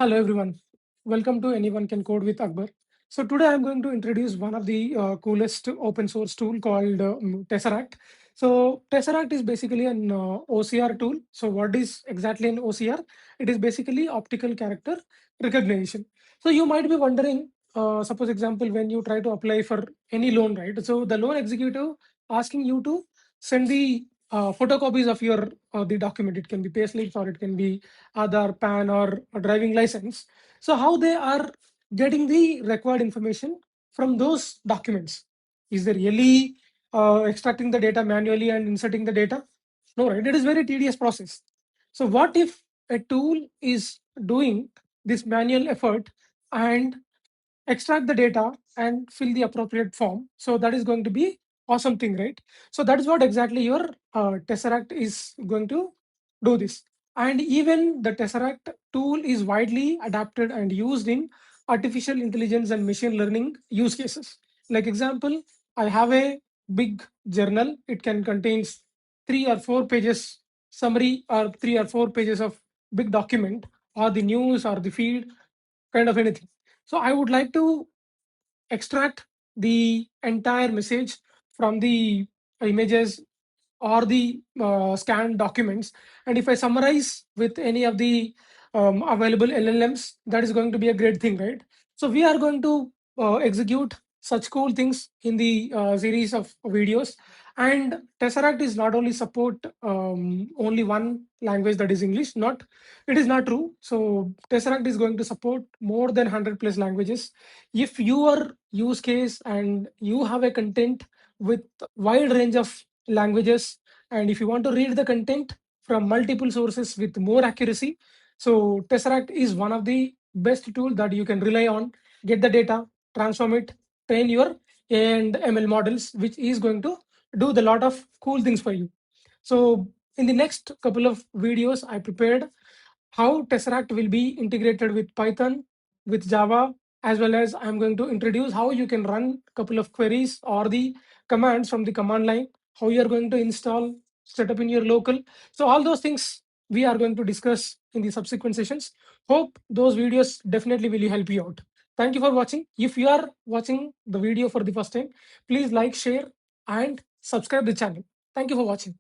Hello everyone. Welcome to Anyone Can Code with Akbar. So today I'm going to introduce one of the coolest open source tool called Tesseract. So Tesseract is basically an OCR tool. So what is exactly an OCR? It is basically optical character recognition. So you might be wondering, suppose example, when you try to apply for any loan, right? So the loan executive asking you to send the photocopies of your the document. It can be payslips or it can be Aadhaar, PAN, or a driving license. So how they are getting the required information from those documents? Is they really extracting the data manually and inserting the data? No, right? It is very tedious process. So what if a tool is doing this manual effort and extract the data and fill the appropriate form? So that is going to be awesome thing, right? So that is what exactly your Tesseract is going to do this. And even the Tesseract tool is widely adapted and used in artificial intelligence and machine learning use cases. Like example, I have a big journal. It can contains 3 or 4 pages summary or 3 or 4 pages of big document or the news or the feed, kind of anything. So I would like to extract the entire message from the images or the scanned documents. And if I summarize with any of the available LLMs, that is going to be a great thing, right? So we are going to execute such cool things in the series of videos. And Tesseract is not only support only one language, that is English. Not, it is not true. So Tesseract is going to support more than 100 plus languages. If your use case and you have a content with wide range of languages, and if you want to read the content from multiple sources with more accuracy, so Tesseract is one of the best tool that you can rely on. Get the data, transform it, train your AI and ML models, which is going to do the lot of cool things for you. So in the next couple of videos I prepared how Tesseract will be integrated with Python, with Java, as well as I'm going to introduce how you can run a couple of queries or the commands from the command line, how you're going to install, set up in your local. So all those things we are going to discuss in the subsequent sessions. Hope those videos definitely will help you out. Thank you for watching. If you are watching the video for the first time, please like, share, and subscribe the channel. Thank you for watching.